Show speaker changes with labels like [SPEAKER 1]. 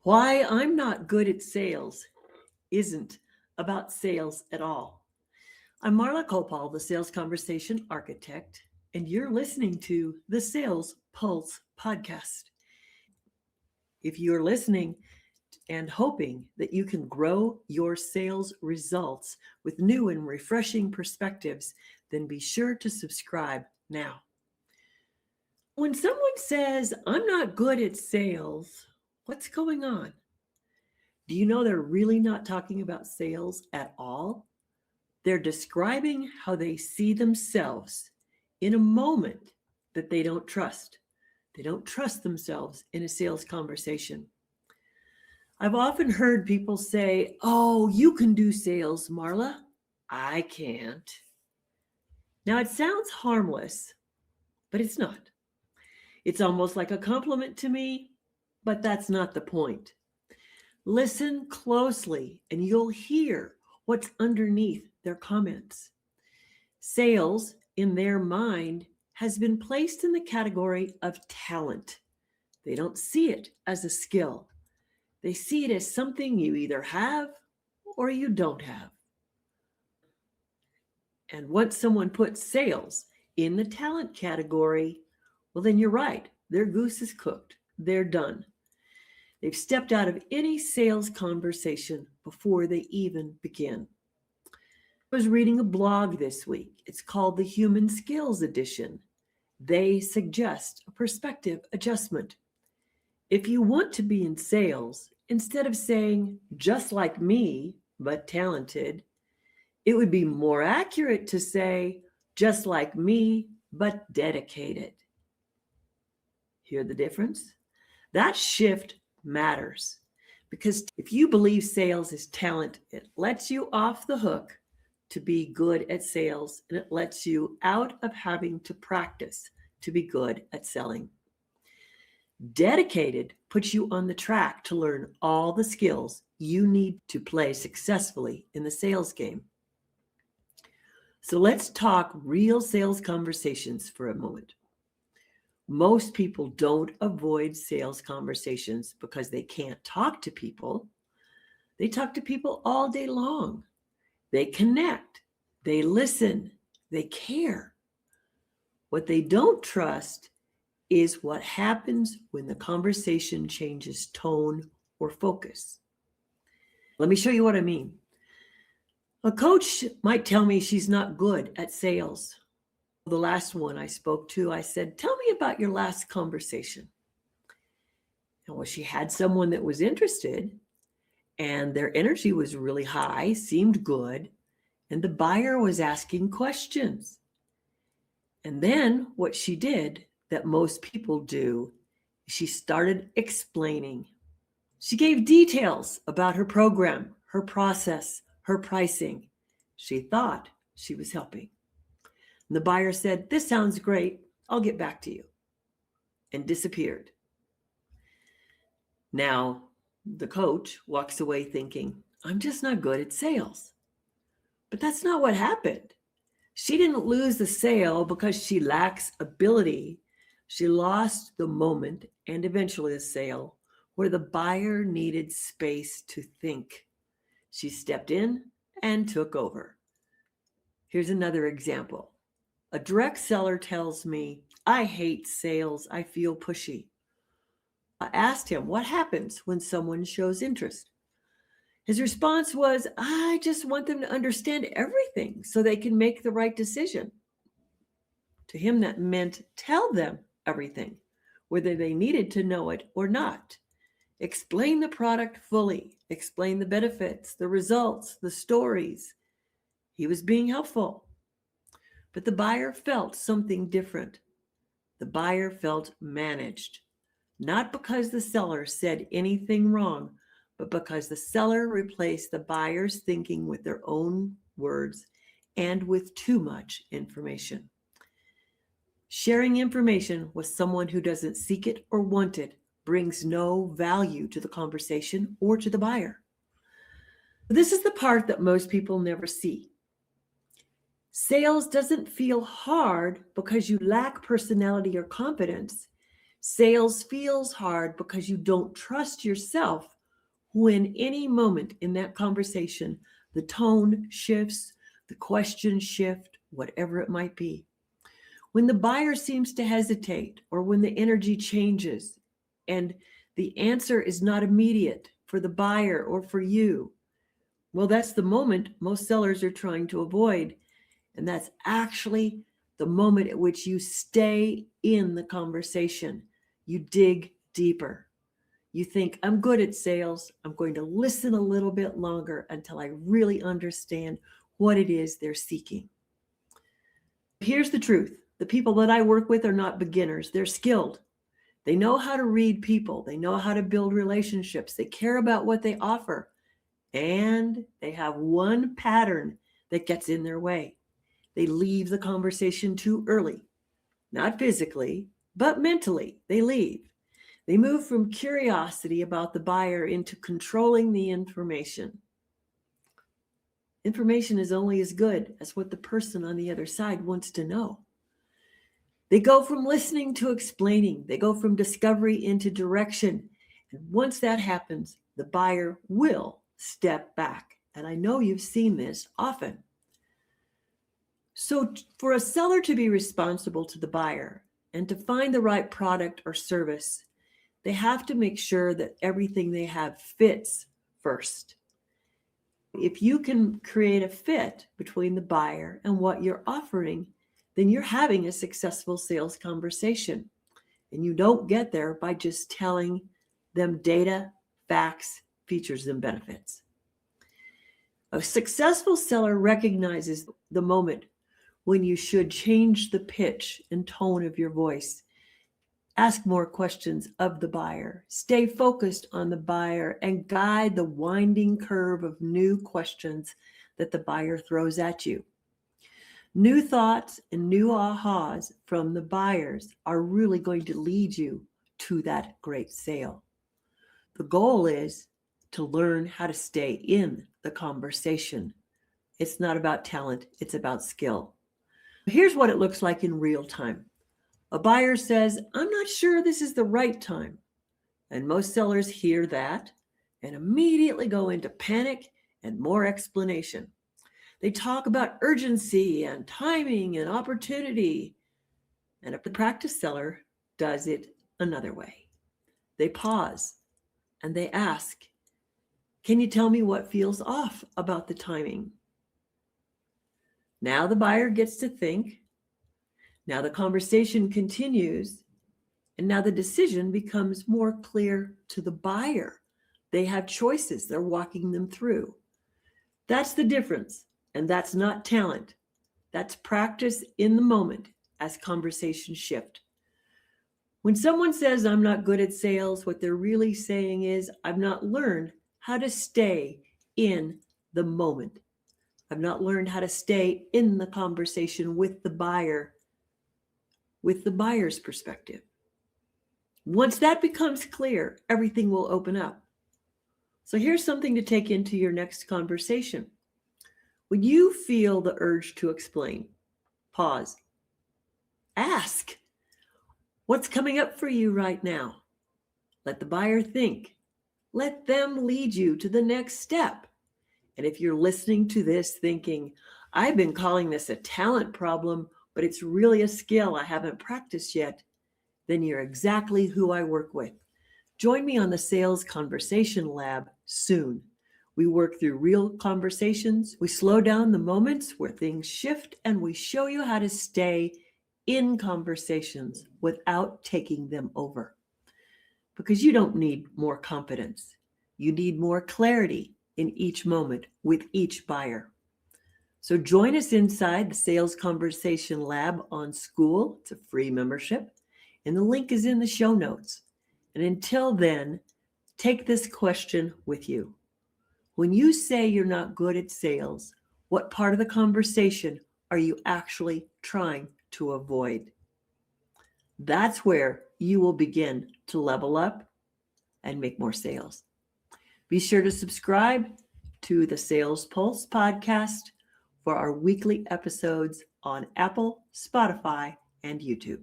[SPEAKER 1] Why I'm not good at sales isn't about sales at all. I'm Marla Koupal, the Sales Conversation Architect, and you're listening to the Sales Pulse podcast. If you're listening and hoping that you can grow your sales results with new and refreshing perspectives, then be sure to subscribe now. When someone says, I'm not good at sales, what's going on? Do you know they're really not talking about sales at all? They're describing how they see themselves in a moment that they don't trust. They don't trust themselves in a sales conversation. I've often heard people say, "Oh, you can do sales, Marla. I can't." Now, it sounds harmless, but it's not. It's almost like a compliment to me, but that's not the point. Listen closely and you'll hear what's underneath their comments. Sales, in their mind, has been placed in the category of talent. They don't see it as a skill. They see it as something you either have or you don't have. And once someone puts sales in the talent category, well, then you're right. Their goose is cooked. They're done. They've stepped out of any sales conversation before they even begin. I was reading a blog this week. It's called the Human Skills Edition. They suggest a perspective adjustment. If you want to be in sales, instead of saying, just like me, but talented, it would be more accurate to say, just like me, but dedicated. Hear the difference? That shift matters because if you believe sales is talent, it lets you off the hook to be good at sales, and it lets you out of having to practice to be good at selling. Dedicated puts you on the track to learn all the skills you need to play successfully in the sales game. So let's talk real sales conversations for a moment. Most people don't avoid sales conversations because they can't talk to people. They talk to people all day long. They connect, they listen, they care. What they don't trust is what happens when the conversation changes tone or focus. Let me show you what I mean. A coach might tell me she's not good at sales. The last one I spoke to, I said, "Tell me about your last conversation." And well, she had someone that was interested, and their energy was really high, seemed good, and the buyer was asking questions. And then what she did that most people do, she started explaining. She gave details about her program, her process, her pricing. She thought she was helping. And the buyer said, "This sounds great. I'll get back to you," and disappeared. Now, the coach walks away thinking, "I'm just not good at sales." But that's not what happened. She didn't lose the sale because she lacks ability. She lost the moment and eventually the sale where the buyer needed space to think. She stepped in and took over. Here's another example. A direct seller tells me, "I hate sales. I feel pushy." I asked him, what happens when someone shows interest? His response was, "I just want them to understand everything so they can make the right decision." To him, that meant tell them everything, whether they needed to know it or not. Explain the product fully, explain the benefits, the results, the stories. He was being helpful. But the buyer felt something different. The buyer felt managed, not because the seller said anything wrong, but because the seller replaced the buyer's thinking with their own words and with too much information. Sharing information with someone who doesn't seek it or want it brings no value to the conversation or to the buyer. This is the part that most people never see. Sales doesn't feel hard because you lack personality or confidence. Sales feels hard because you don't trust yourself when any moment in that conversation, the tone shifts, the questions shift, whatever it might be. When the buyer seems to hesitate or when the energy changes and the answer is not immediate for the buyer or for you, well, that's the moment most sellers are trying to avoid. And that's actually the moment at which you stay in the conversation. You dig deeper. You think, I'm good at sales. I'm going to listen a little bit longer until I really understand what it is they're seeking. Here's the truth. The people that I work with are not beginners. They're skilled. They know how to read people. They know how to build relationships. They care about what they offer. And they have one pattern that gets in their way. They leave the conversation too early. Not physically, but mentally. They leave. They move from curiosity about the buyer into controlling the information. Information is only as good as what the person on the other side wants to know. They go from listening to explaining. They go from discovery into direction. And once that happens, the buyer will step back. And I know you've seen this often. So for a seller to be responsible to the buyer and to find the right product or service, they have to make sure that everything they have fits first. If you can create a fit between the buyer and what you're offering, then you're having a successful sales conversation. And you don't get there by just telling them data, facts, features, and benefits. A successful seller recognizes the moment when you should change the pitch and tone of your voice. Ask more questions of the buyer. Stay focused on the buyer and guide the winding curve of new questions that the buyer throws at you. New thoughts and new ahas from the buyers are really going to lead you to that great sale. The goal is to learn how to stay in the conversation. It's not about talent, it's about skill. Here's what it looks like in real time. A buyer says, I'm not sure this is the right time. And most sellers hear that and immediately go into panic and more explanation. They talk about urgency and timing and opportunity. And a practiced seller does it another way. They pause and they ask, can you tell me what feels off about the timing? Now the buyer gets to think. Now the conversation continues. And now the decision becomes more clear to the buyer. They have choices. They're walking them through. That's the difference. And that's not talent. That's practice in the moment as conversations shift. When someone says, I'm not good at sales, what they're really saying is, I've not learned how to stay in the moment. I've not learned how to stay in the conversation with the buyer, with the buyer's perspective. Once that becomes clear, everything will open up. So here's something to take into your next conversation. When you feel the urge to explain, pause. Ask, what's coming up for you right now? Let the buyer think. Let them lead you to the next step. And if you're listening to this thinking, I've been calling this a talent problem, but it's really a skill I haven't practiced yet, then you're exactly who I work with. Join me on the Sales Conversation Lab soon. We work through real conversations. We slow down the moments where things shift, and we show you how to stay in conversations without taking them over. Because you don't need more confidence. You need more clarity in each moment with each buyer. So join us inside the Sales Conversation Lab on School. It's a free membership, and the link is in the show notes. And until then, take this question with you. When you say you're not good at sales, what part of the conversation are you actually trying to avoid? That's where you will begin to level up and make more sales. Be sure to subscribe to the Sales Pulse podcast for our weekly episodes on Apple, Spotify, and YouTube.